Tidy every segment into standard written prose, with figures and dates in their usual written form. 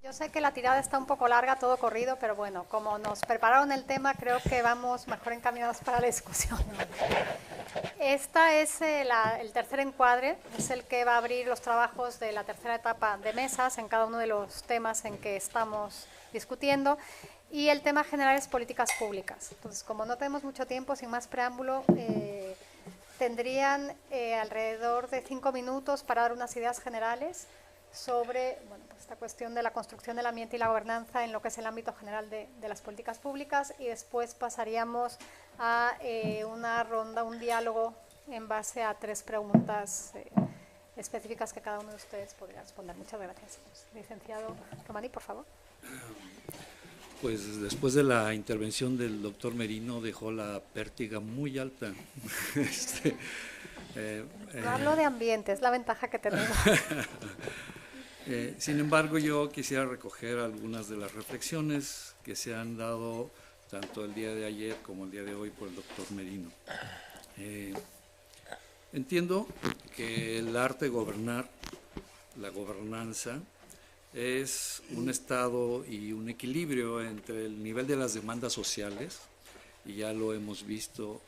Yo sé que la tirada está un poco larga, todo corrido, pero bueno, como nos prepararon el tema, creo que vamos mejor encaminados para la discusión. Esta es el tercer encuadre, es el que va a abrir los trabajos de la tercera etapa de mesas en cada uno de los temas en que estamos discutiendo. Y el tema general es políticas públicas. Entonces, como no tenemos mucho tiempo, sin más preámbulo, tendrían alrededor de 5 minutos para dar unas ideas generales sobre pues esta cuestión de la construcción del ambiente y la gobernanza en lo que es el ámbito general de las políticas públicas, y después pasaríamos a una ronda, un diálogo en base a 3 preguntas específicas que cada uno de ustedes podría responder. Muchas gracias. Licenciado Romaní, por favor. Pues después de la intervención del doctor Merino dejó la pértiga muy alta. No hablo de ambiente, es la ventaja que tenemos. Sin embargo, yo quisiera recoger algunas de las reflexiones que se han dado tanto el día de ayer como el día de hoy por el doctor Merino. Entiendo que el arte de gobernar, la gobernanza, es un estado y un equilibrio entre el nivel de las demandas sociales, y ya lo hemos visto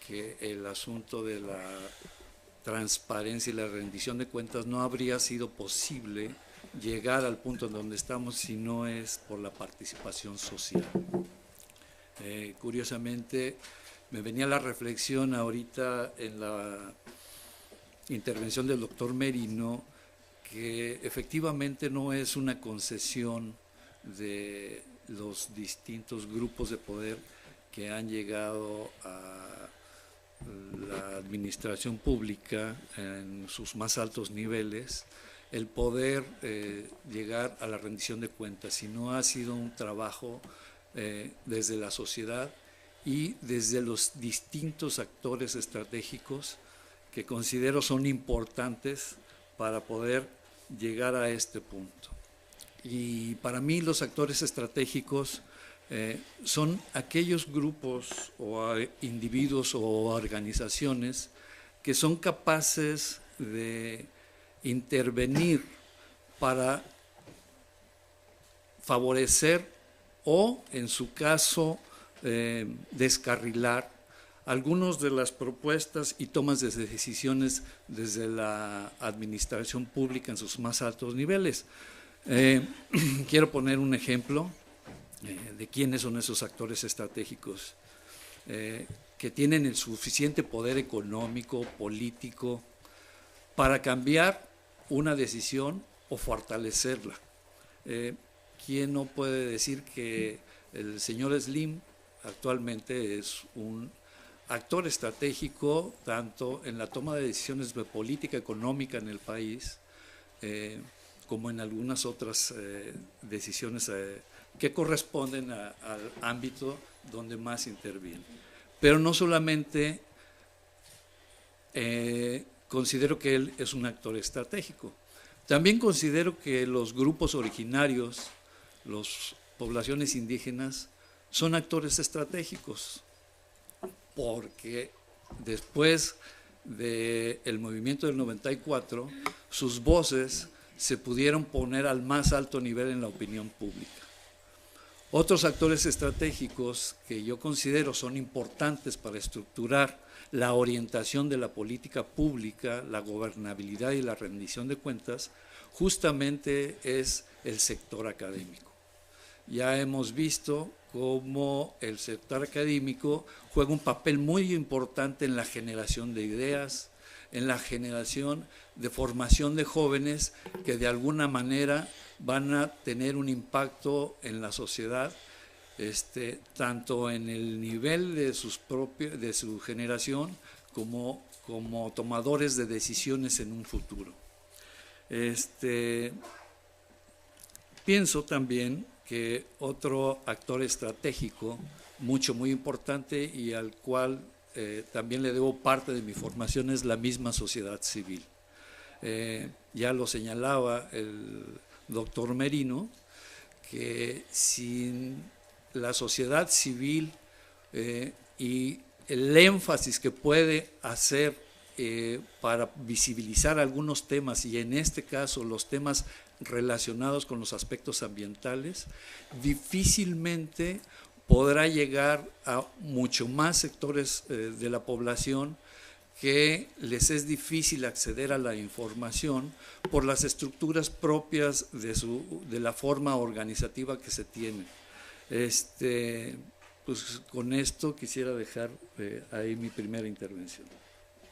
que el asunto de la transparencia y la rendición de cuentas no habría sido posible llegar al punto en donde estamos si no es por la participación social. Curiosamente, me venía la reflexión ahorita en la intervención del doctor Merino, que efectivamente no es una concesión de los distintos grupos de poder que han llegado a la administración pública en sus más altos niveles, el poder llegar a la rendición de cuentas, sino ha sido un trabajo desde la sociedad y desde los distintos actores estratégicos que considero son importantes para poder llegar a este punto. Y para mí los actores estratégicos son aquellos grupos o individuos o organizaciones que son capaces de intervenir para favorecer o, en su caso, descarrilar algunas de las propuestas y tomas de decisiones desde la administración pública en sus más altos niveles. Quiero poner un ejemplo de quiénes son esos actores estratégicos que tienen el suficiente poder económico, político, para cambiar una decisión o fortalecerla. ¿Quién no puede decir que el señor Slim actualmente es un actor estratégico tanto en la toma de decisiones de política económica en el país como en algunas otras decisiones que corresponden al ámbito donde más interviene? Pero no solamente considero que él es un actor estratégico, también considero que los grupos originarios, las poblaciones indígenas, son actores estratégicos, porque después del movimiento del 94, sus voces se pudieron poner al más alto nivel en la opinión pública. Otros actores estratégicos que yo considero son importantes para estructurar la orientación de la política pública, la gobernabilidad y la rendición de cuentas, justamente es el sector académico. Ya hemos visto cómo el sector académico juega un papel muy importante en la generación de ideas, en la generación de formación de jóvenes que de alguna manera van a tener un impacto en la sociedad, tanto en el nivel de su generación como tomadores de decisiones en un futuro. Pienso también que otro actor estratégico muy importante y al cual también le debo parte de mi formación es la misma sociedad civil. Ya lo señalaba el doctor Merino, que sin la sociedad civil y el énfasis que puede hacer para visibilizar algunos temas, y en este caso los temas relacionados con los aspectos ambientales, difícilmente podrá llegar a mucho más sectores de la población que les es difícil acceder a la información por las estructuras propias de la forma organizativa que se tiene. Pues con esto quisiera dejar ahí mi primera intervención.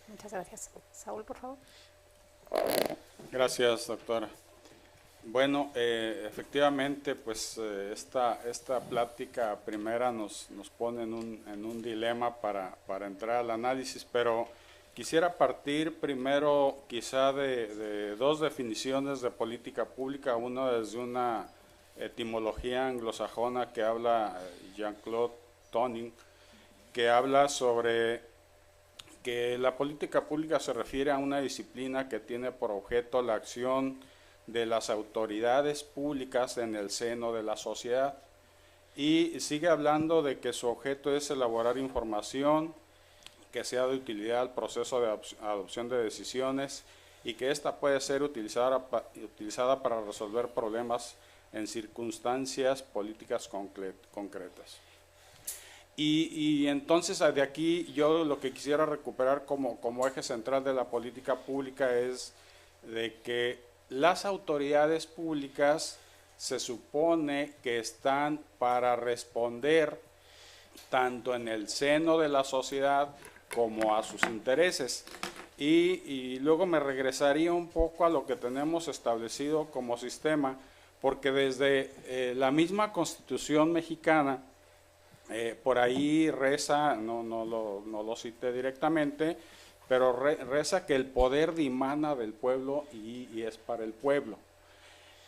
Muchas gracias. Saúl, por favor. Gracias, doctora. Bueno, efectivamente, pues esta plática primera nos pone en un dilema para entrar al análisis, pero quisiera partir primero quizá de dos definiciones de política pública, una desde una etimología anglosajona que habla Jean-Claude Tonning, que habla sobre que la política pública se refiere a una disciplina que tiene por objeto la acción de las autoridades públicas en el seno de la sociedad, y sigue hablando de que su objeto es elaborar información que sea de utilidad al proceso de adopción de decisiones y que ésta puede ser utilizada para resolver problemas en circunstancias políticas concretas. Y entonces de aquí yo lo que quisiera recuperar como eje central de la política pública es de que las autoridades públicas se supone que están para responder tanto en el seno de la sociedad como a sus intereses. Y luego me regresaría un poco a lo que tenemos establecido como sistema, porque desde la misma Constitución mexicana, por ahí reza, no lo cité directamente, pero reza que el poder dimana del pueblo y es para el pueblo.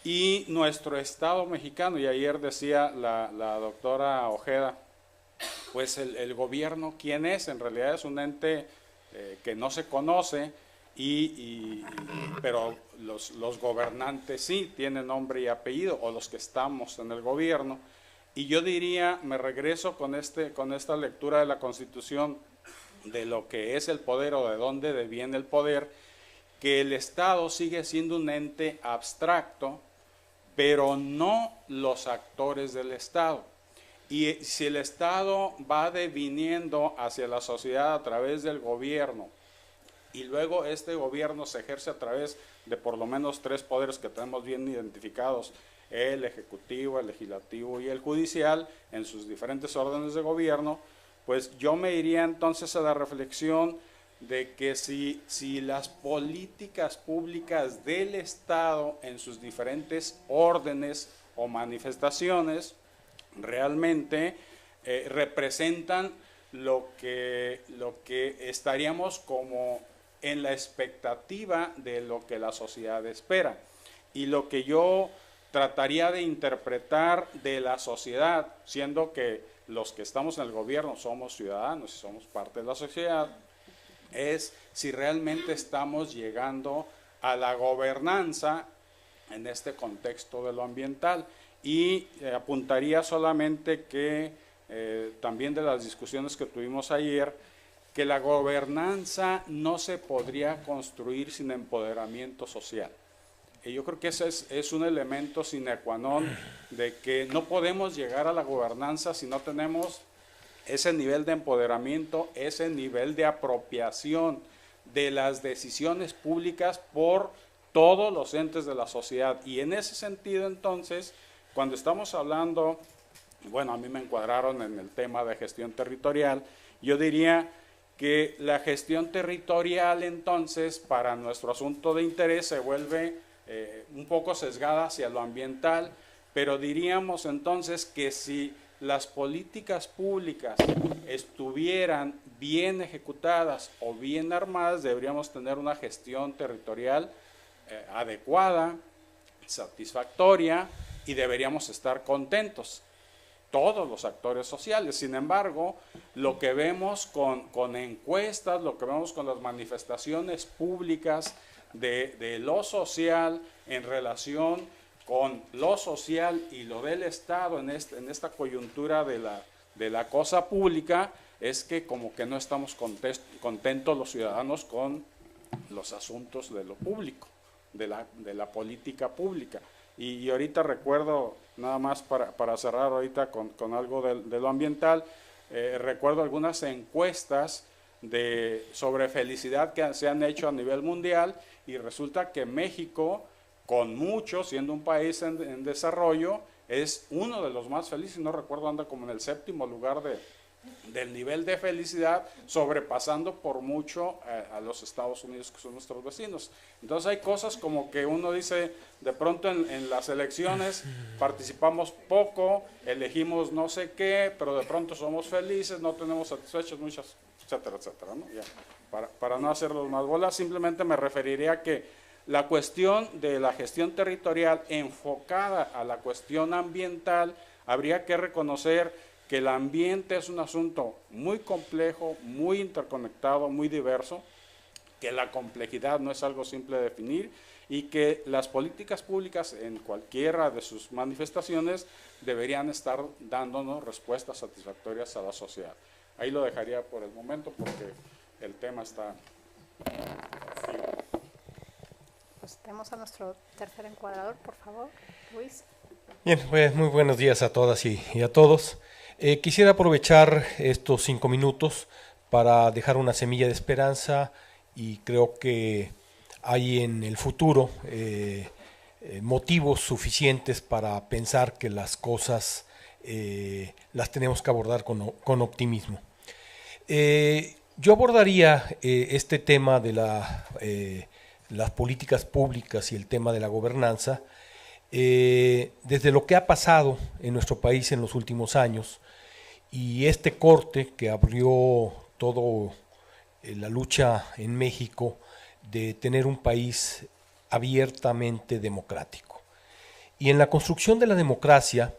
Y nuestro Estado mexicano, y ayer decía la doctora Ojeda, pues el gobierno, ¿quién es? En realidad es un ente que no se conoce, pero los gobernantes sí tienen nombre y apellido, o los que estamos en el gobierno. Y yo diría, me regreso con esta lectura de la Constitución de lo que es el poder o de dónde deviene el poder, que el Estado sigue siendo un ente abstracto, pero no los actores del Estado. Y si el Estado va deviniendo hacia la sociedad a través del gobierno, y luego este gobierno se ejerce a través de por lo menos tres poderes que tenemos bien identificados, el ejecutivo, el legislativo y el judicial, en sus diferentes órdenes de gobierno, pues yo me iría entonces a la reflexión de que si las políticas públicas del Estado en sus diferentes órdenes o manifestaciones realmente representan lo que estaríamos como en la expectativa de lo que la sociedad espera. Y lo que yo trataría de interpretar de la sociedad, siendo que los que estamos en el gobierno somos ciudadanos y somos parte de la sociedad, es si realmente estamos llegando a la gobernanza en este contexto de lo ambiental. Y apuntaría solamente que también de las discusiones que tuvimos ayer, que la gobernanza no se podría construir sin empoderamiento social. Y yo creo que ese es un elemento sine qua non de que no podemos llegar a la gobernanza si no tenemos ese nivel de empoderamiento, ese nivel de apropiación de las decisiones públicas por todos los entes de la sociedad. Y en ese sentido, entonces, cuando estamos hablando, bueno, a mí me encuadraron en el tema de gestión territorial, yo diría que la gestión territorial, entonces, para nuestro asunto de interés se vuelve un poco sesgada hacia lo ambiental, pero diríamos entonces que si las políticas públicas estuvieran bien ejecutadas o bien armadas, deberíamos tener una gestión territorial adecuada, satisfactoria, y deberíamos estar contentos, todos los actores sociales. Sin embargo, lo que vemos con encuestas, lo que vemos con las manifestaciones públicas de lo social en relación con lo social y lo del Estado en esta coyuntura de la cosa pública, es que como que no estamos contentos los ciudadanos con los asuntos de lo público, de la política pública. Y ahorita recuerdo, nada más para cerrar ahorita con algo de lo ambiental, recuerdo algunas encuestas sobre felicidad que se han hecho a nivel mundial, y resulta que México, con mucho, siendo un país en desarrollo, es uno de los más felices. No recuerdo, anda como en el 7º lugar del nivel de felicidad, sobrepasando por mucho a los Estados Unidos, que son nuestros vecinos. Entonces hay cosas como que uno dice, de pronto en las elecciones participamos poco, elegimos no sé qué, pero de pronto somos felices, no tenemos satisfechos muchas, etcétera, etcétera, ¿no? Ya, para no hacerlos más bolas, simplemente me referiría a que la cuestión de la gestión territorial enfocada a la cuestión ambiental, habría que reconocer que el ambiente es un asunto muy complejo, muy interconectado, muy diverso, que la complejidad no es algo simple de definir, y que las políticas públicas en cualquiera de sus manifestaciones deberían estar dándonos respuestas satisfactorias a la sociedad. Ahí lo dejaría por el momento porque el tema está... Pues tenemos a nuestro tercer encuadrador, por favor, Luis. Bien, pues muy buenos días a todas y a todos. Quisiera aprovechar estos 5 minutos para dejar una semilla de esperanza, y creo que hay en el futuro motivos suficientes para pensar que las cosas las tenemos que abordar con optimismo. Yo abordaría este tema de las políticas públicas y el tema de la gobernanza desde lo que ha pasado en nuestro país en los últimos años, y este corte que abrió todo la lucha en México de tener un país abiertamente democrático. Y en la construcción de la democracia,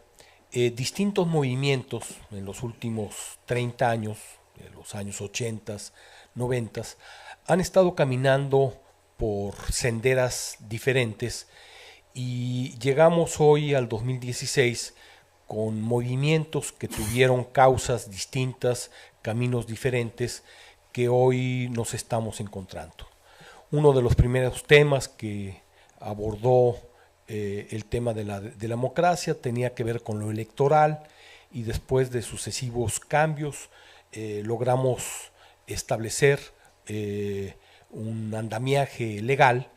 distintos movimientos en los últimos 30 años, en los años 80, 90, han estado caminando por senderas diferentes, y llegamos hoy al 2016 con movimientos que tuvieron causas distintas, caminos diferentes, que hoy nos estamos encontrando. Uno de los primeros temas que abordó el tema de la democracia tenía que ver con lo electoral, y después de sucesivos cambios logramos establecer un andamiaje legal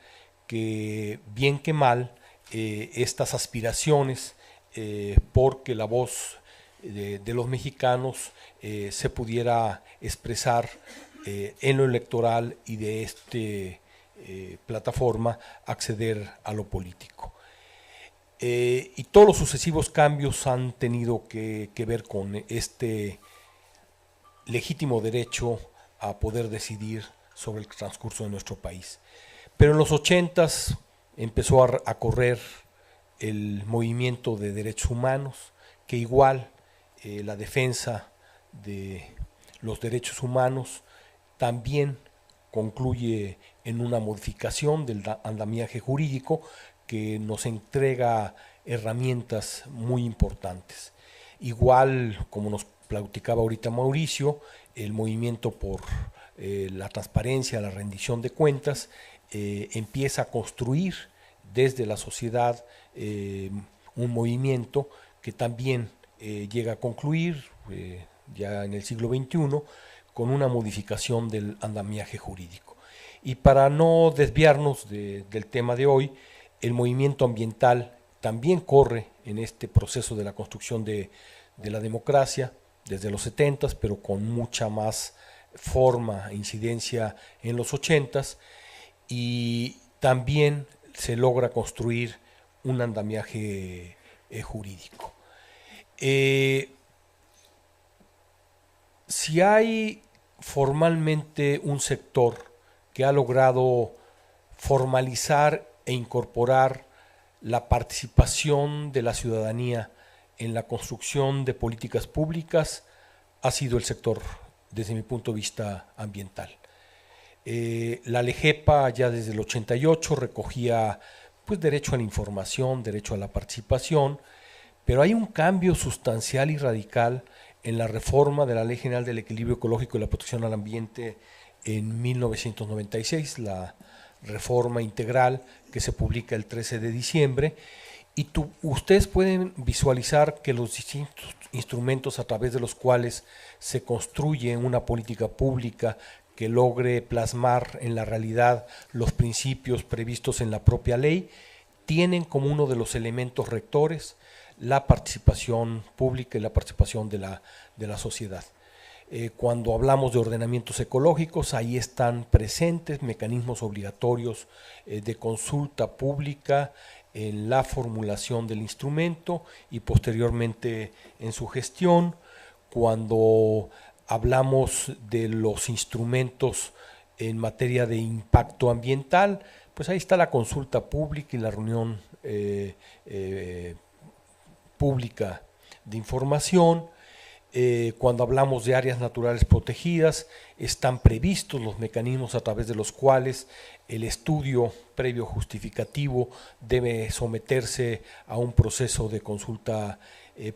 que, bien que mal, estas aspiraciones porque la voz de los mexicanos se pudiera expresar en lo electoral, y de esta plataforma acceder a lo político. Y todos los sucesivos cambios han tenido que ver con este legítimo derecho a poder decidir sobre el transcurso de nuestro país. Pero en los 80s empezó a correr el movimiento de derechos humanos, que igual la defensa de los derechos humanos también concluye en una modificación del andamiaje jurídico que nos entrega herramientas muy importantes. Igual, como nos platicaba ahorita Mauricio, el movimiento por la transparencia, la rendición de cuentas, empieza a construir desde la sociedad un movimiento que también llega a concluir ya en el siglo XXI con una modificación del andamiaje jurídico. Y para no desviarnos del tema de hoy, el movimiento ambiental también corre en este proceso de la construcción de la democracia desde los 70s, pero con mucha más forma e incidencia en los 80s, y también se logra construir un andamiaje jurídico. Si hay formalmente un sector que ha logrado formalizar e incorporar la participación de la ciudadanía en la construcción de políticas públicas, ha sido el sector, desde mi punto de vista, ambiental. La LEGEPA ya desde el 88 recogía pues derecho a la información, derecho a la participación, pero hay un cambio sustancial y radical en la reforma de la Ley General del Equilibrio Ecológico y la Protección al Ambiente en 1996, la reforma integral que se publica el 13 de diciembre, y ustedes pueden visualizar que los distintos instrumentos a través de los cuales se construye una política pública que logre plasmar en la realidad los principios previstos en la propia ley, tienen como uno de los elementos rectores la participación pública y la participación de la sociedad. Cuando hablamos de ordenamientos ecológicos, ahí están presentes mecanismos obligatorios de consulta pública en la formulación del instrumento y posteriormente en su gestión. Cuando hablamos de los instrumentos en materia de impacto ambiental, pues ahí está la consulta pública y la reunión pública de información. Cuando hablamos de áreas naturales protegidas, están previstos los mecanismos a través de los cuales el estudio previo justificativo debe someterse a un proceso de consulta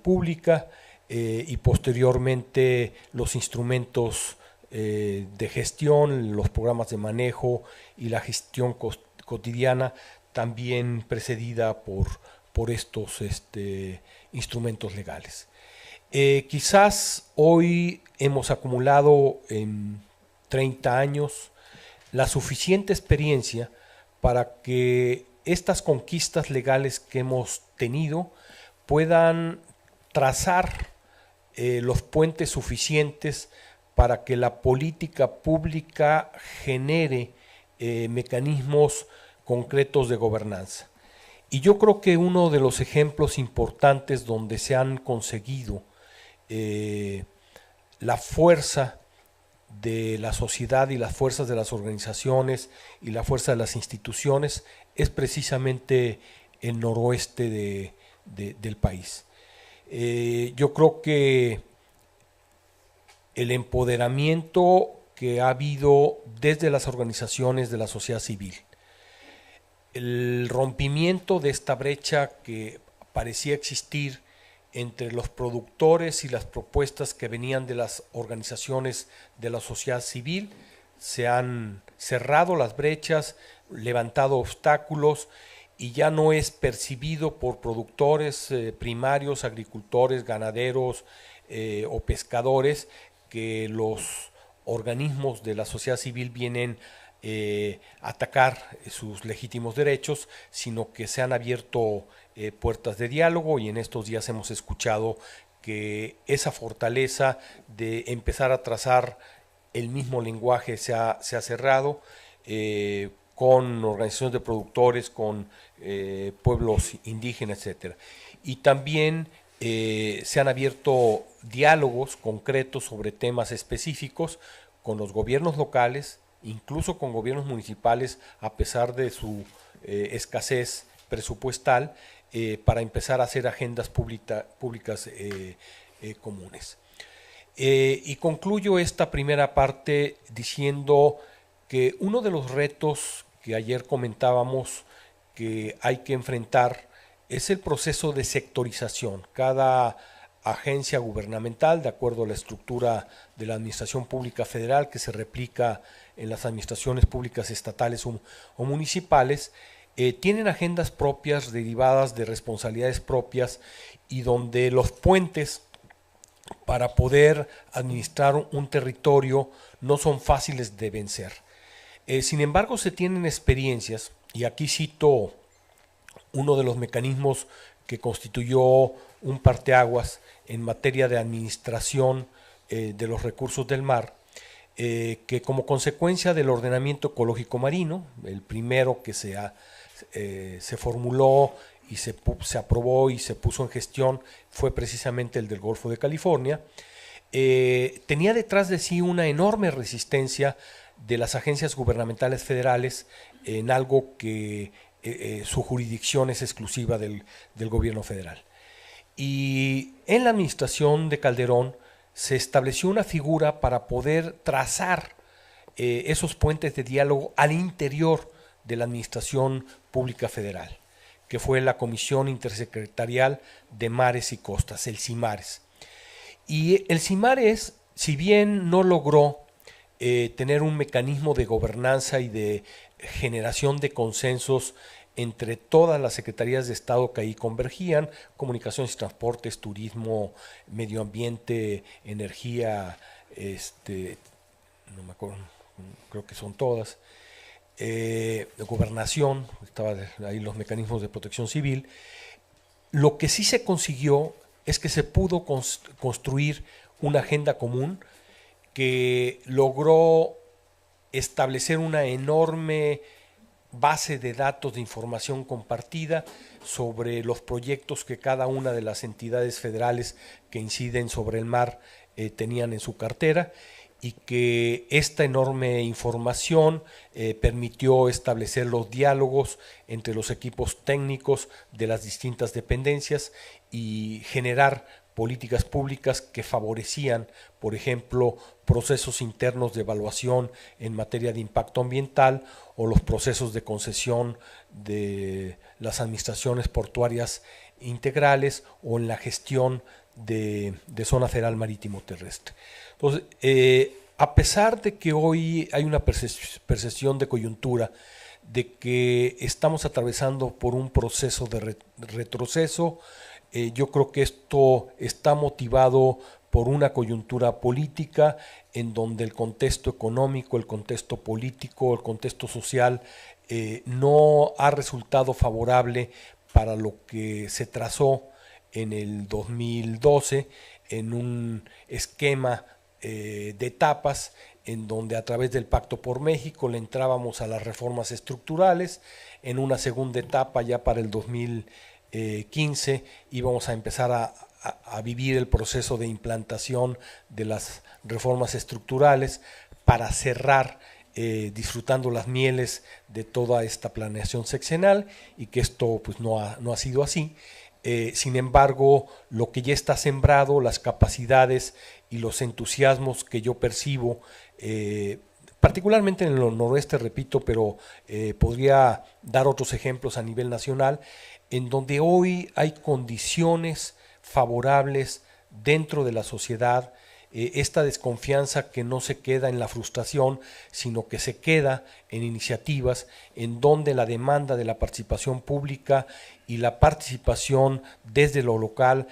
pública, y posteriormente los instrumentos de gestión, los programas de manejo y la gestión cotidiana, también precedida por estos instrumentos legales. Quizás hoy hemos acumulado en 30 años la suficiente experiencia para que estas conquistas legales que hemos tenido puedan trazar los puentes suficientes para que la política pública genere mecanismos concretos de gobernanza. Y yo creo que uno de los ejemplos importantes donde se han conseguido la fuerza de la sociedad y las fuerzas de las organizaciones y la fuerza de las instituciones es precisamente el noroeste del país. Yo creo que el empoderamiento que ha habido desde las organizaciones de la sociedad civil, el rompimiento de esta brecha que parecía existir entre los productores y las propuestas que venían de las organizaciones de la sociedad civil, se han cerrado las brechas, levantado obstáculos, y ya no es percibido por productores primarios, agricultores, ganaderos o pescadores que los organismos de la sociedad civil vienen a atacar sus legítimos derechos, sino que se han abierto puertas de diálogo, y en estos días hemos escuchado que esa fortaleza de empezar a trazar el mismo lenguaje se ha cerrado, con organizaciones de productores, con pueblos indígenas, etc. Y también se han abierto diálogos concretos sobre temas específicos con los gobiernos locales, incluso con gobiernos municipales, a pesar de su escasez presupuestal, para empezar a hacer agendas públicas comunes. Y concluyo esta primera parte diciendo que uno de los retos que ayer comentábamos que hay que enfrentar es el proceso de sectorización. Cada agencia gubernamental, de acuerdo a la estructura de la Administración Pública Federal, que se replica en las administraciones públicas estatales o municipales, tienen agendas propias derivadas de responsabilidades propias, y donde los puentes para poder administrar un territorio no son fáciles de vencer. Sin embargo, se tienen experiencias, y aquí cito uno de los mecanismos que constituyó un parteaguas en materia de administración de los recursos del mar, que como consecuencia del ordenamiento ecológico marino, el primero que se formuló y se aprobó y se puso en gestión fue precisamente el del Golfo de California, tenía detrás de sí una enorme resistencia de las agencias gubernamentales federales en algo que su jurisdicción es exclusiva del gobierno federal. Y en la administración de Calderón se estableció una figura para poder trazar esos puentes de diálogo al interior de la Administración Pública Federal, que fue la Comisión Intersecretarial de Mares y Costas, el CIMARES. Y el CIMARES, si bien no logró tener un mecanismo de gobernanza y de generación de consensos entre todas las secretarías de Estado que ahí convergían, comunicaciones y transportes, turismo, medio ambiente, energía, no me acuerdo, creo que son todas, gobernación, estaban ahí los mecanismos de protección civil. Lo que sí se consiguió es que se pudo construir una agenda común que logró establecer una enorme base de datos de información compartida sobre los proyectos que cada una de las entidades federales que inciden sobre el mar tenían en su cartera, y que esta enorme información permitió establecer los diálogos entre los equipos técnicos de las distintas dependencias y generar políticas públicas que favorecían, por ejemplo, procesos internos de evaluación en materia de impacto ambiental o los procesos de concesión de las administraciones portuarias integrales o en la gestión de zona federal marítimo terrestre. Entonces, a pesar de que hoy hay una percepción de coyuntura, de que estamos atravesando por un proceso de retroceso, yo creo que esto está motivado por una coyuntura política en donde el contexto económico, el contexto político, el contexto social no ha resultado favorable para lo que se trazó en el 2012 en un esquema de etapas en donde a través del Pacto por México le entrábamos a las reformas estructurales. En una segunda etapa, ya para el 2015, íbamos a empezar a vivir el proceso de implantación de las reformas estructurales para cerrar disfrutando las mieles de toda esta planeación sexenal, y que esto pues no ha sido así. Sin embargo, lo que ya está sembrado, las capacidades y los entusiasmos que yo percibo, particularmente en el noroeste, repito, pero podría dar otros ejemplos a nivel nacional, en donde hoy hay condiciones favorables dentro de la sociedad, esta desconfianza que no se queda en la frustración, sino que se queda en iniciativas en donde la demanda de la participación pública y la participación desde lo local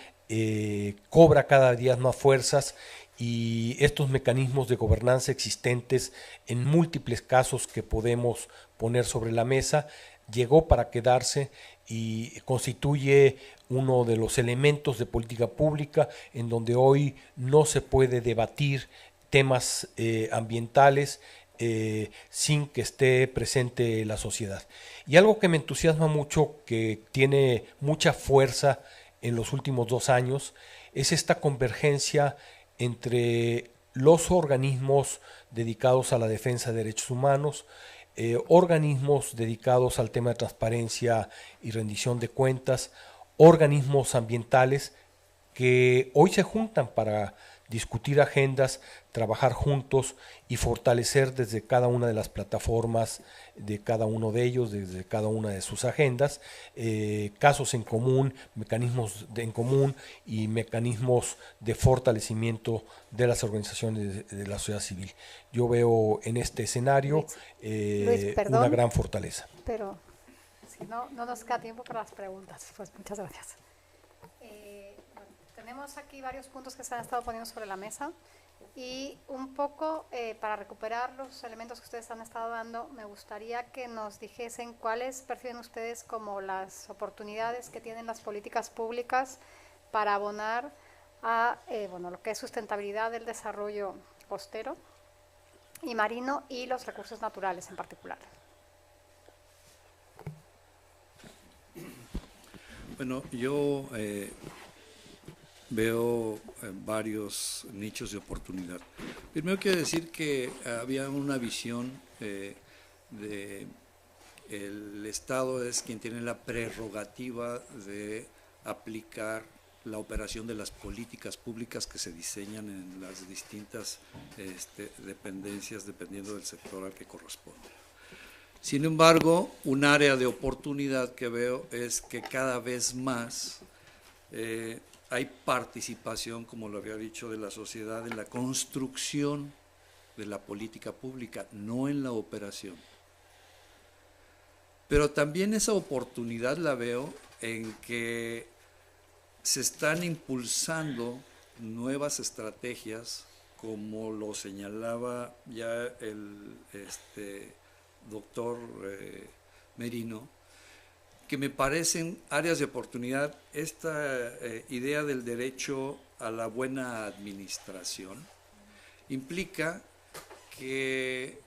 cobra cada día más fuerzas, y estos mecanismos de gobernanza existentes en múltiples casos que podemos poner sobre la mesa llegó para quedarse y constituye uno de los elementos de política pública en donde hoy no se puede debatir temas ambientales sin que esté presente la sociedad. Y algo que me entusiasma mucho, que tiene mucha fuerza en los últimos 2 años, es esta convergencia entre los organismos dedicados a la defensa de derechos humanos, organismos dedicados al tema de transparencia y rendición de cuentas, organismos ambientales que hoy se juntan para discutir agendas, trabajar juntos y fortalecer desde cada una de las plataformas de cada uno de ellos, desde cada una de sus agendas, casos en común, mecanismos en común y mecanismos de fortalecimiento de las organizaciones de la sociedad civil. Yo veo en este escenario Luis, una gran fortaleza. Pero si no nos queda tiempo para las preguntas, pues muchas gracias. Tenemos aquí varios puntos que se han estado poniendo sobre la mesa, y un poco para recuperar los elementos que ustedes han estado dando, me gustaría que nos dijesen cuáles perciben ustedes como las oportunidades que tienen las políticas públicas para abonar a lo que es sustentabilidad del desarrollo costero y marino y los recursos naturales en particular. Bueno, yo veo varios nichos de oportunidad. Primero quiero decir que había una visión de el Estado es quien tiene la prerrogativa de aplicar la operación de las políticas públicas que se diseñan en las distintas dependencias dependiendo del sector al que corresponde. Sin embargo, un área de oportunidad que veo es que cada vez más hay participación, como lo había dicho, de la sociedad en la construcción de la política pública, no en la operación. Pero también esa oportunidad la veo en que se están impulsando nuevas estrategias, como lo señalaba ya el doctor Merino, que me parecen áreas de oportunidad. Esta idea del derecho a la buena administración implica que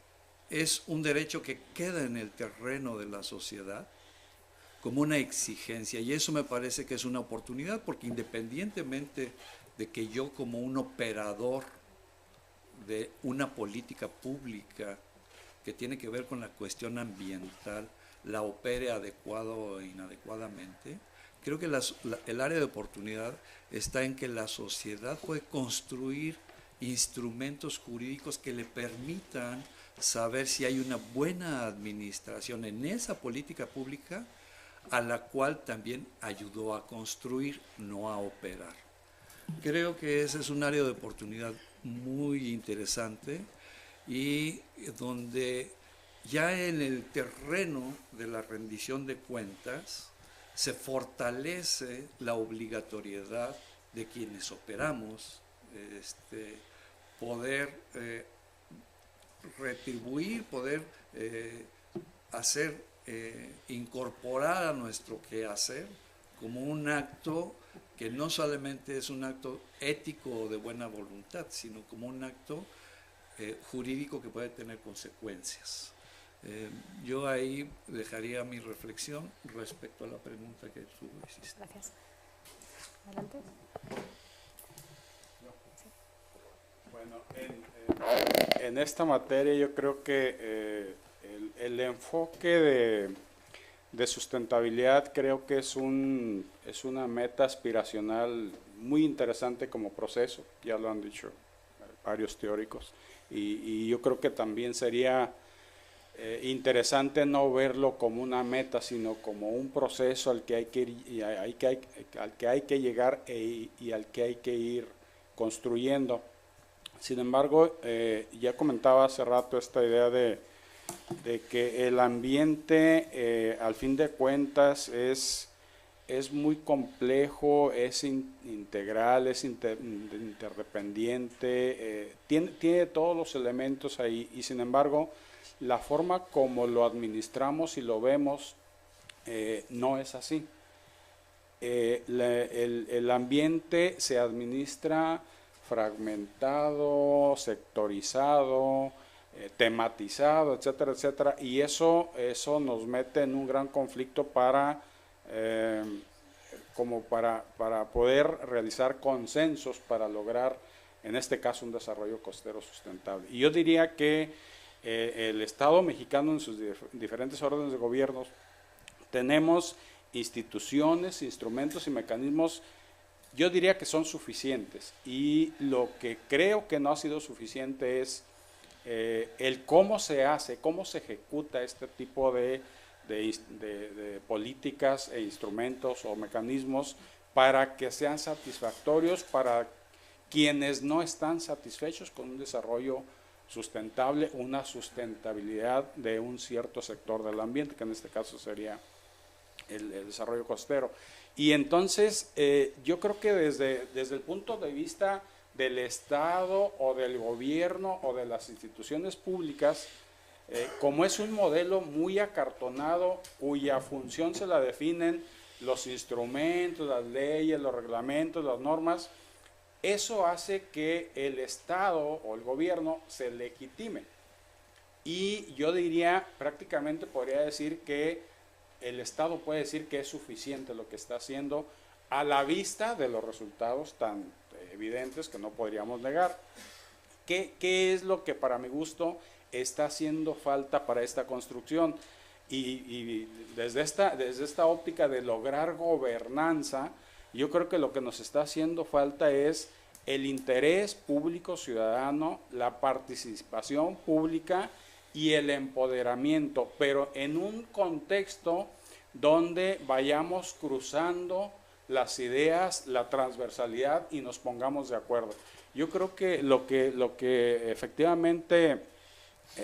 es un derecho que queda en el terreno de la sociedad como una exigencia, y eso me parece que es una oportunidad, porque independientemente de que yo como un operador de una política pública que tiene que ver con la cuestión ambiental la opere adecuado o inadecuadamente, creo que el área de oportunidad está en que la sociedad puede construir instrumentos jurídicos que le permitan saber si hay una buena administración en esa política pública a la cual también ayudó a construir, no a operar. Creo que ese es un área de oportunidad muy interesante y donde ya en el terreno de la rendición de cuentas se fortalece la obligatoriedad de quienes operamos, poder retribuir, poder incorporar a nuestro quehacer como un acto que no solamente es un acto ético o de buena voluntad, sino como un acto jurídico que puede tener consecuencias. Yo ahí dejaría mi reflexión respecto a la pregunta que tú hiciste. Gracias. Adelante. Bueno, en esta materia yo creo que el enfoque de sustentabilidad creo que es una meta aspiracional muy interesante como proceso, ya lo han dicho varios teóricos, y yo creo que también sería interesante no verlo como una meta, sino como un proceso al que hay que llegar y al que hay que ir construyendo. Sin embargo, ya comentaba hace rato esta idea de que el ambiente, al fin de cuentas, es muy complejo, es integral, es interdependiente, tiene todos los elementos ahí, y sin embargo, la forma como lo administramos y lo vemos no es así. El ambiente se administra fragmentado, sectorizado, tematizado, etcétera, etcétera, y eso nos mete en un gran conflicto para poder realizar consensos para lograr, en este caso, un desarrollo costero sustentable. Y yo diría que el Estado mexicano en sus diferentes órdenes de gobierno tenemos instituciones, instrumentos y mecanismos, yo diría que son suficientes, y lo que creo que no ha sido suficiente es el cómo se hace, cómo se ejecuta este tipo de políticas e instrumentos o mecanismos para que sean satisfactorios para quienes no están satisfechos con un desarrollo sustentable, una sustentabilidad de un cierto sector del ambiente, que en este caso sería el desarrollo costero. Y entonces yo creo que desde el punto de vista del Estado o del gobierno o de las instituciones públicas, como es un modelo muy acartonado cuya función se la definen los instrumentos, las leyes, los reglamentos, las normas, eso hace que el Estado o el gobierno se legitime. Y yo diría, prácticamente podría decir que el Estado puede decir que es suficiente lo que está haciendo a la vista de los resultados tan evidentes que no podríamos negar. ¿Qué es lo que para mi gusto está haciendo falta para esta construcción? Y desde esta óptica de lograr gobernanza, yo creo que lo que nos está haciendo falta es el interés público ciudadano, la participación pública y el empoderamiento, pero en un contexto donde vayamos cruzando las ideas, la transversalidad y nos pongamos de acuerdo. Yo creo que lo que efectivamente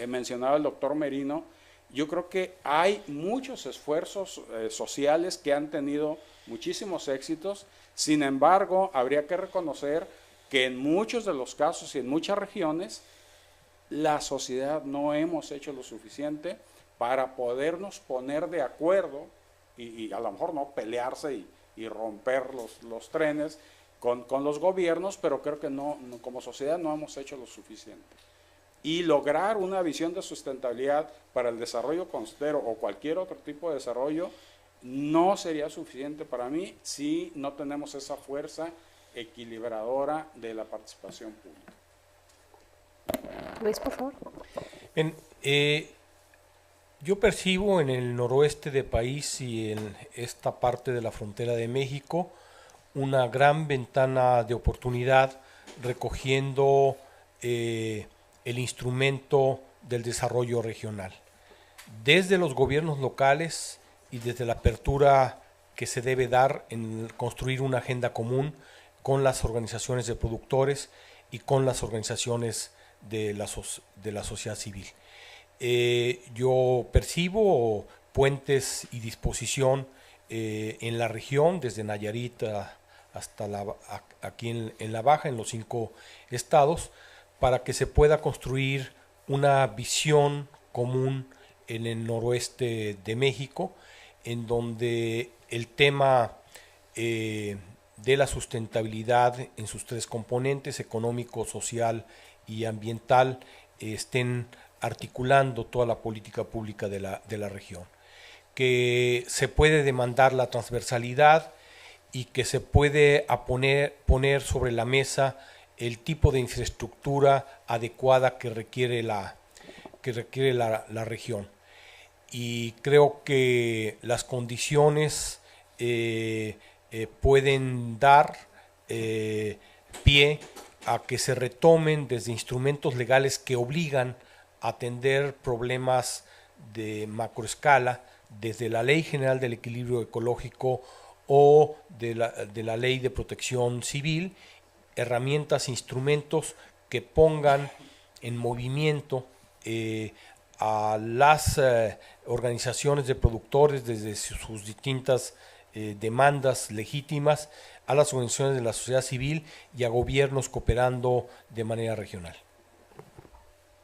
mencionaba el doctor Merino, yo creo que hay muchos esfuerzos sociales que han tenido muchísimos éxitos. Sin embargo, habría que reconocer que en muchos de los casos y en muchas regiones la sociedad no hemos hecho lo suficiente para podernos poner de acuerdo y a lo mejor no pelearse y romper los trenes con los gobiernos, pero creo que no, como sociedad no hemos hecho lo suficiente. Y lograr una visión de sustentabilidad para el desarrollo costero o cualquier otro tipo de desarrollo no sería suficiente para mí si no tenemos esa fuerza equilibradora de la participación pública. Luis, por favor. Bien, yo percibo en el noroeste del país y en esta parte de la frontera de México una gran ventana de oportunidad recogiendo el instrumento del desarrollo regional. Desde los gobiernos locales y desde la apertura que se debe dar en construir una agenda común con las organizaciones de productores y con las organizaciones de la sociedad civil. Yo percibo puentes y disposición en la región, desde Nayarit hasta aquí en la Baja, en los 5 estados, para que se pueda construir una visión común en el noroeste de México, en donde el tema de la sustentabilidad en sus 3 componentes, económico, social y ambiental, estén articulando toda la política pública de la región. Que se puede demandar la transversalidad y que se puede poner sobre la mesa el tipo de infraestructura adecuada que requiere la región. Y creo que las condiciones pueden dar pie a que se retomen desde instrumentos legales que obligan a atender problemas de macroescala, desde la Ley General del Equilibrio Ecológico o de la Ley de Protección Civil, herramientas, instrumentos que pongan en movimiento a las organizaciones de productores desde sus distintas demandas legítimas, a las organizaciones de la sociedad civil y a gobiernos cooperando de manera regional.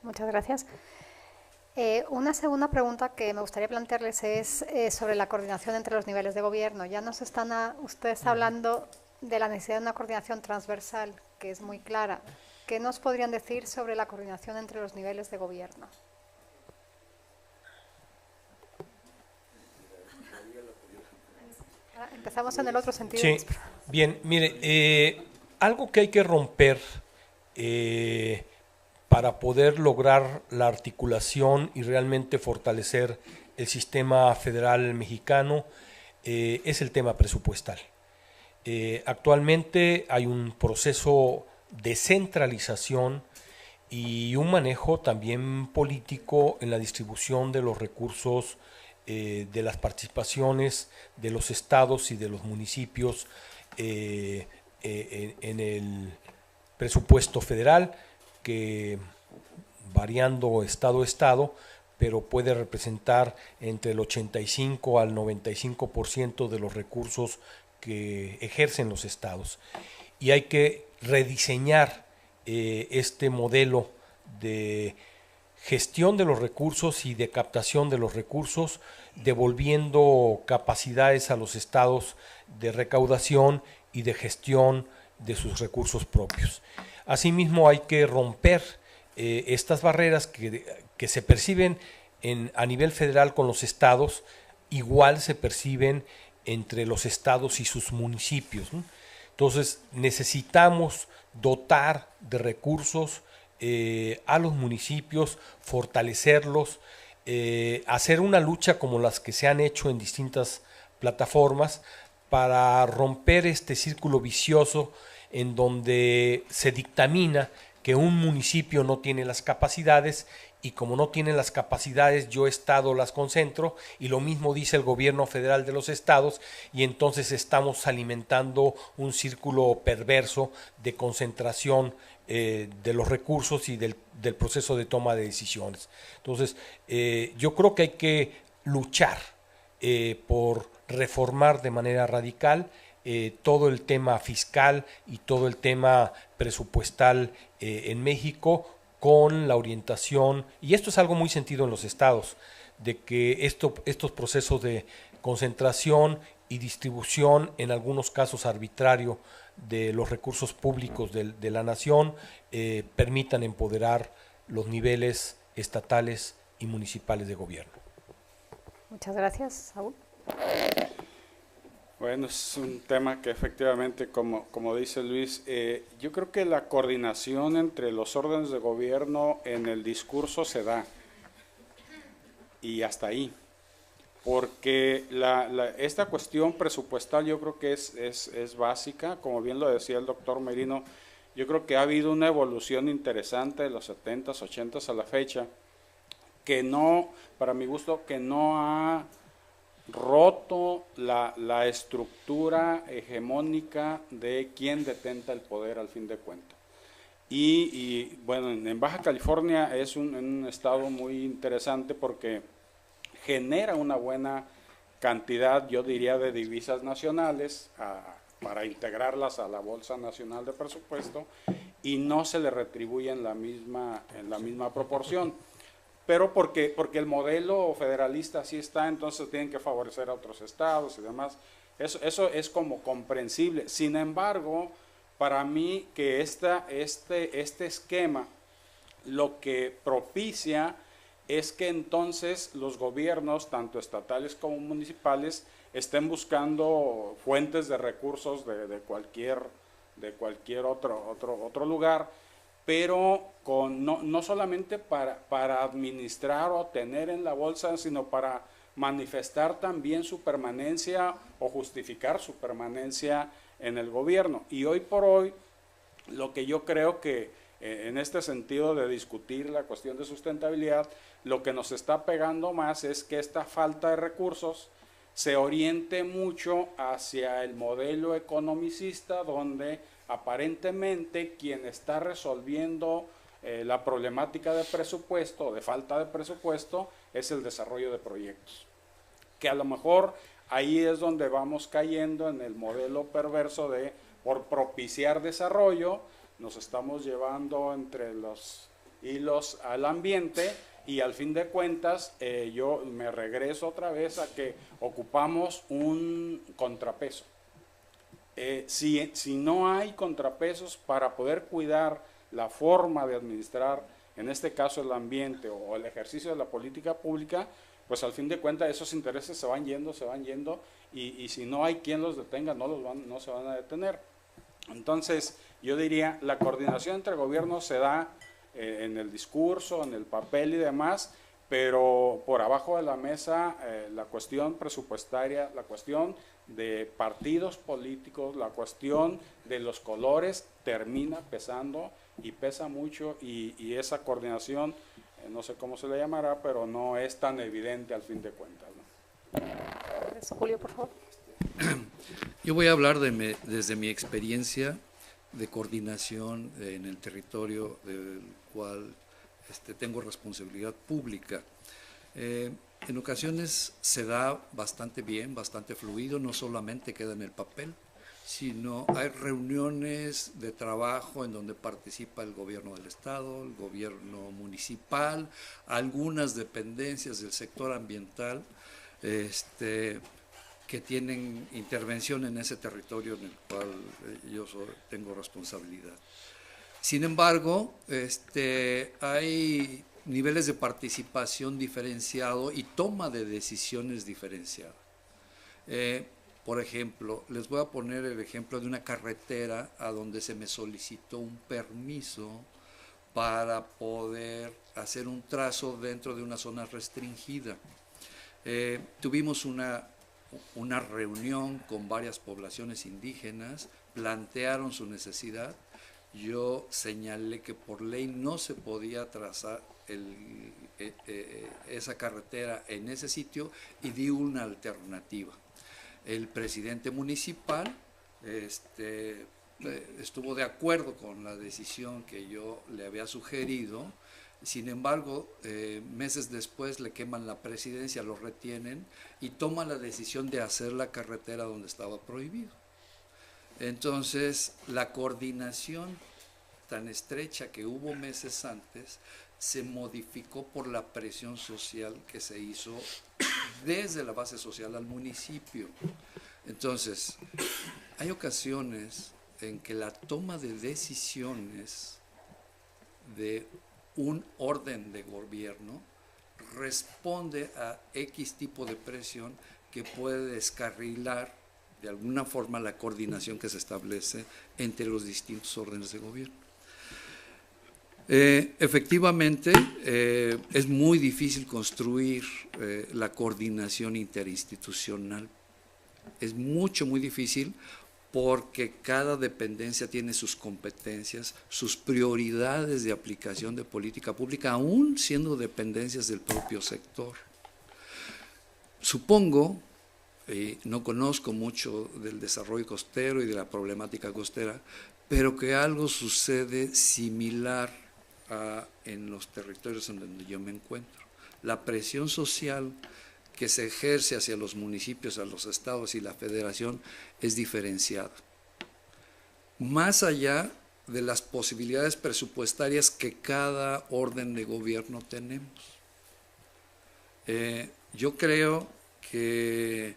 Muchas gracias. Una segunda pregunta que me gustaría plantearles es sobre la coordinación entre los niveles de gobierno. Ya nos están ustedes hablando de la necesidad de una coordinación transversal, que es muy clara. ¿Qué nos podrían decir sobre la coordinación entre los niveles de gobierno? Empezamos en el otro sentido. Sí, bien, mire, algo que hay que romper para poder lograr la articulación y realmente fortalecer el sistema federal mexicano es el tema presupuestal. Actualmente hay un proceso de centralización y un manejo también político en la distribución de los recursos de las participaciones de los estados y de los municipios en el presupuesto federal, que variando estado a estado, pero puede representar entre el 85 al 95% de los recursos que ejercen los estados. Y hay que rediseñar este modelo de gestión de los recursos y de captación de los recursos, devolviendo capacidades a los estados de recaudación y de gestión de sus recursos propios. Asimismo, hay que romper estas barreras que se perciben a nivel federal con los estados, igual se perciben entre los estados y sus municipios, ¿no? Entonces, necesitamos dotar de recursos a los municipios, fortalecerlos, hacer una lucha como las que se han hecho en distintas plataformas para romper este círculo vicioso en donde se dictamina que un municipio no tiene las capacidades y como no tiene las capacidades, yo estado las concentro, y lo mismo dice el gobierno federal de los estados, y entonces estamos alimentando un círculo perverso de concentración de los recursos y del proceso de toma de decisiones. Entonces, yo creo que hay que luchar por reformar de manera radical todo el tema fiscal y todo el tema presupuestal en México, con la orientación, y esto es algo muy sentido en los estados, de que estos procesos de concentración y distribución, en algunos casos arbitrario, de los recursos públicos de la nación, permitan empoderar los niveles estatales y municipales de gobierno. Muchas gracias, Saúl. Bueno, es un tema que efectivamente, como dice Luis, yo creo que la coordinación entre los órdenes de gobierno en el discurso se da, y hasta ahí, porque esta cuestión presupuestal yo creo que es básica, como bien lo decía el doctor Merino. Yo creo que ha habido una evolución interesante de los 70s, 80s a la fecha, que no, para mi gusto, que no ha roto la estructura hegemónica de quién detenta el poder al fin de cuentas. Y bueno, en Baja California es un estado muy interesante porque genera una buena cantidad, yo diría, de divisas nacionales para integrarlas a la Bolsa Nacional de Presupuesto, y no se le retribuye en la misma proporción. Pero porque el modelo federalista así está, entonces tienen que favorecer a otros estados y demás. Eso es como comprensible. Sin embargo, para mí que este esquema lo que propicia es que entonces los gobiernos, tanto estatales como municipales, estén buscando fuentes de recursos de cualquier otro lugar, pero no solamente para administrar o tener en la bolsa, sino para manifestar también su permanencia o justificar su permanencia en el gobierno. Y hoy por hoy, lo que yo creo que en este sentido de discutir la cuestión de sustentabilidad, lo que nos está pegando más es que esta falta de recursos se oriente mucho hacia el modelo economicista, donde aparentemente quien está resolviendo la problemática de presupuesto o de falta de presupuesto es el desarrollo de proyectos, que a lo mejor ahí es donde vamos cayendo en el modelo perverso de, por propiciar desarrollo, nos estamos llevando entre los hilos al ambiente, y al fin de cuentas yo me regreso otra vez a que ocupamos un contrapeso. Si no hay contrapesos para poder cuidar la forma de administrar, en este caso el ambiente o el ejercicio de la política pública, pues al fin de cuentas esos intereses se van yendo, y si no hay quien los detenga, no se van a detener. Entonces, yo diría, la coordinación entre gobiernos se da en el discurso, en el papel y demás, pero por abajo de la mesa la cuestión presupuestaria, la cuestión de partidos políticos, la cuestión de los colores termina pesando, y pesa mucho, y esa coordinación, no sé cómo se le llamará, pero no es tan evidente al fin de cuentas, ¿no? Julio, por favor. Yo voy a hablar desde mi experiencia de coordinación en el territorio del cual tengo responsabilidad pública. En ocasiones se da bastante bien, bastante fluido, no solamente queda en el papel, sino hay reuniones de trabajo en donde participa el gobierno del estado, el gobierno municipal, algunas dependencias del sector ambiental, que tienen intervención en ese territorio en el cual yo tengo responsabilidad. Sin embargo, hay niveles de participación diferenciado y toma de decisiones diferenciada. Por ejemplo, les voy a poner el ejemplo de una carretera a donde se me solicitó un permiso para poder hacer un trazo dentro de una zona restringida. Tuvimos una reunión con varias poblaciones indígenas, plantearon su necesidad, yo señalé que por ley no se podía trazar esa carretera en ese sitio y di una alternativa. El presidente municipal estuvo de acuerdo con la decisión que yo le había sugerido. Sin embargo, meses después le queman la presidencia, lo retienen y toma la decisión de hacer la carretera donde estaba prohibido. Entonces, la coordinación tan estrecha que hubo meses antes se modificó por la presión social que se hizo desde la base social al municipio. Entonces, hay ocasiones en que la toma de decisiones de un orden de gobierno responde a X tipo de presión que puede descarrilar de alguna forma la coordinación que se establece entre los distintos órdenes de gobierno. Efectivamente, es muy difícil construir la coordinación interinstitucional. Es muy difícil porque cada dependencia tiene sus competencias, sus prioridades de aplicación de política pública, aún siendo dependencias del propio sector. Supongo, no conozco mucho del desarrollo costero y de la problemática costera, pero que algo sucede similar en los territorios en donde yo me encuentro. La presión social que se ejerce hacia los municipios, a los estados y la federación es diferenciada. Más allá de las posibilidades presupuestarias que cada orden de gobierno tenemos. Yo creo que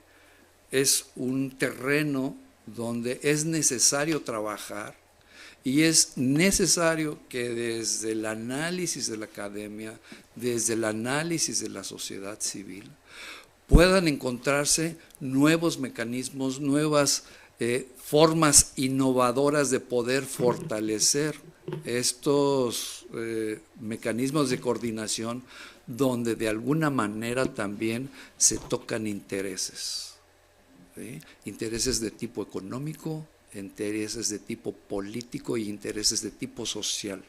es un terreno donde es necesario trabajar y es necesario que desde el análisis de la academia, desde el análisis de la sociedad civil, puedan encontrarse nuevos mecanismos, nuevas formas innovadoras de poder fortalecer estos mecanismos de coordinación donde de alguna manera también se tocan intereses, ¿sí? Intereses de tipo económico, intereses de tipo político y intereses de tipo social.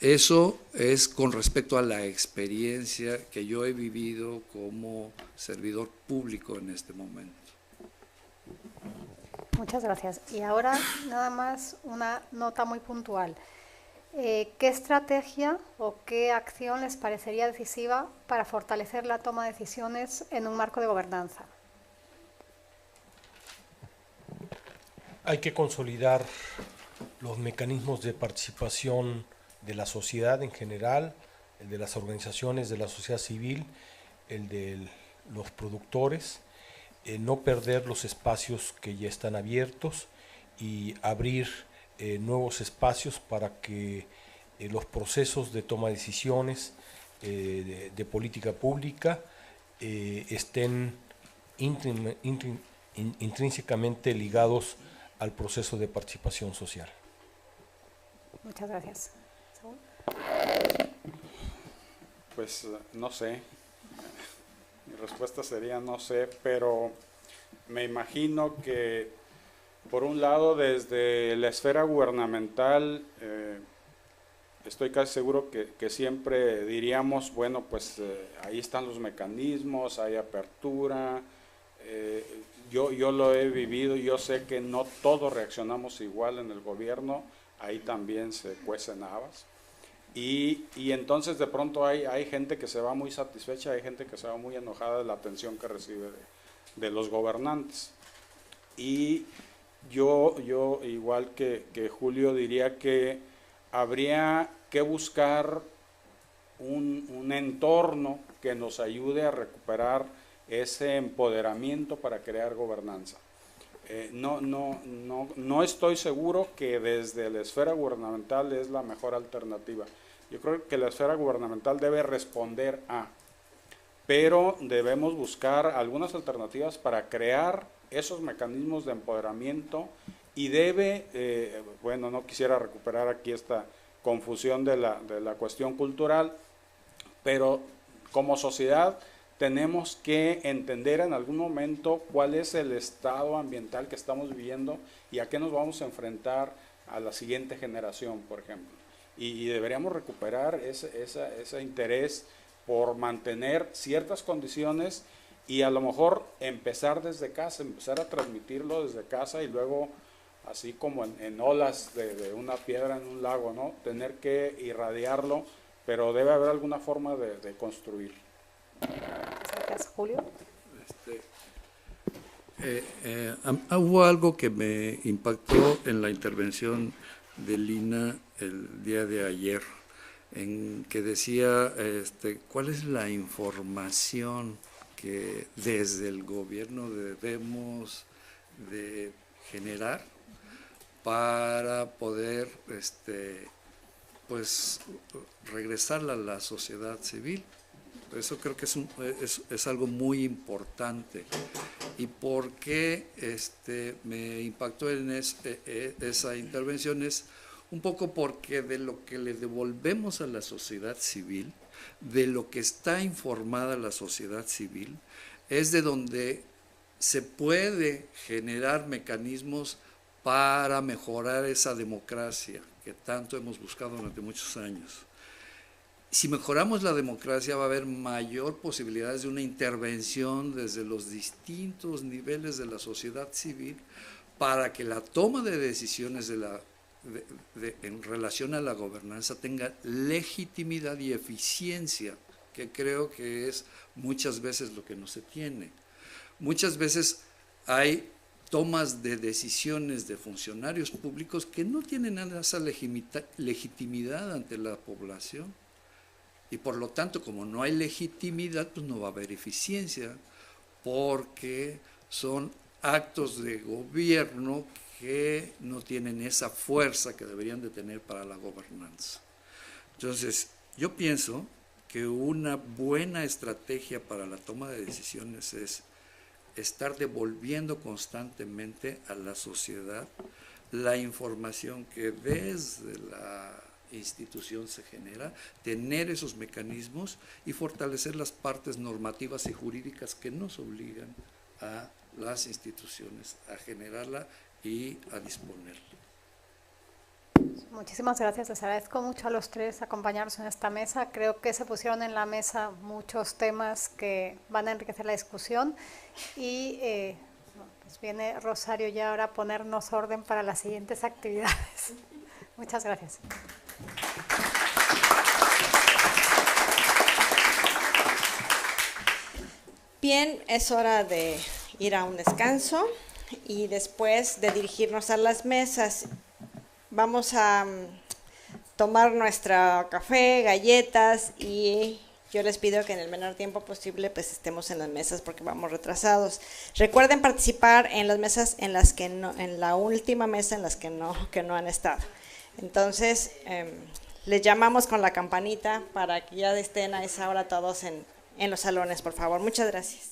Eso es con respecto a la experiencia que yo he vivido como servidor público en este momento. Muchas gracias. Y ahora nada más una nota muy puntual. ¿Qué estrategia o qué acción les parecería decisiva para fortalecer la toma de decisiones en un marco de gobernanza? Hay que consolidar los mecanismos de participación de la sociedad en general, el de las organizaciones de la sociedad civil, el de los productores, no perder los espacios que ya están abiertos y abrir nuevos espacios para que los procesos de toma de decisiones de política pública estén intrínsecamente ligados al proceso de participación social. Muchas gracias. ¿Saúl? Pues no sé, mi respuesta sería no sé, pero me imagino que por un lado desde la esfera gubernamental estoy casi seguro que siempre diríamos, bueno, pues ahí están los mecanismos, hay apertura. Yo lo he vivido, yo sé que no todos reaccionamos igual en el gobierno, ahí también se cuecen habas. Y entonces de pronto hay gente que se va muy satisfecha, hay gente que se va muy enojada de la atención que recibe de los gobernantes. Y yo igual que Julio, diría que habría que buscar un entorno que nos ayude a recuperar ese empoderamiento para crear gobernanza. No estoy seguro que desde la esfera gubernamental es la mejor alternativa. Yo creo que la esfera gubernamental debe responder pero debemos buscar algunas alternativas para crear esos mecanismos de empoderamiento y bueno, no quisiera recuperar aquí esta confusión de la cuestión cultural, pero como sociedad tenemos que entender en algún momento cuál es el estado ambiental que estamos viviendo y a qué nos vamos a enfrentar a la siguiente generación, por ejemplo. Y deberíamos recuperar ese interés por mantener ciertas condiciones y a lo mejor empezar desde casa, empezar a transmitirlo desde casa y luego, así como en olas de una piedra en un lago, ¿no? Tener que irradiarlo, pero debe haber alguna forma de construir. Gracias, Julio. Hubo algo que me impactó en la intervención de Lina el día de ayer, en que decía cuál es la información que desde el gobierno debemos de generar para poder pues regresarla a la sociedad civil. Eso creo que es algo muy importante. ¿Y por qué me impactó en esa intervención? Es un poco porque de lo que le devolvemos a la sociedad civil, de lo que está informada la sociedad civil, es de donde se puede generar mecanismos para mejorar esa democracia que tanto hemos buscado durante muchos años. Si mejoramos la democracia va a haber mayor posibilidades de una intervención desde los distintos niveles de la sociedad civil para que la toma de decisiones en relación a la gobernanza tenga legitimidad y eficiencia, que creo que es muchas veces lo que no se tiene. Muchas veces hay tomas de decisiones de funcionarios públicos que no tienen esa legitimidad ante la población. Y por lo tanto, como no hay legitimidad, pues no va a haber eficiencia, porque son actos de gobierno que no tienen esa fuerza que deberían de tener para la gobernanza. Entonces, yo pienso que una buena estrategia para la toma de decisiones es estar devolviendo constantemente a la sociedad la información que desde la institución se genera, tener esos mecanismos y fortalecer las partes normativas y jurídicas que nos obligan a las instituciones a generarla y a disponerla. Muchísimas gracias, les agradezco mucho a los tres acompañarnos en esta mesa. Creo que se pusieron en la mesa muchos temas que van a enriquecer la discusión y pues viene Rosario ya ahora a ponernos orden para las siguientes actividades. Muchas gracias. Bien, es hora de ir a un descanso y después de dirigirnos a las mesas. Vamos a tomar nuestro café, galletas y yo les pido que en el menor tiempo posible pues estemos en las mesas porque vamos retrasados. Recuerden participar en las mesas en las que no, en la última mesa en las que no han estado. Entonces, les llamamos con la campanita para que ya estén a esa hora todos en los salones, por favor. Muchas gracias.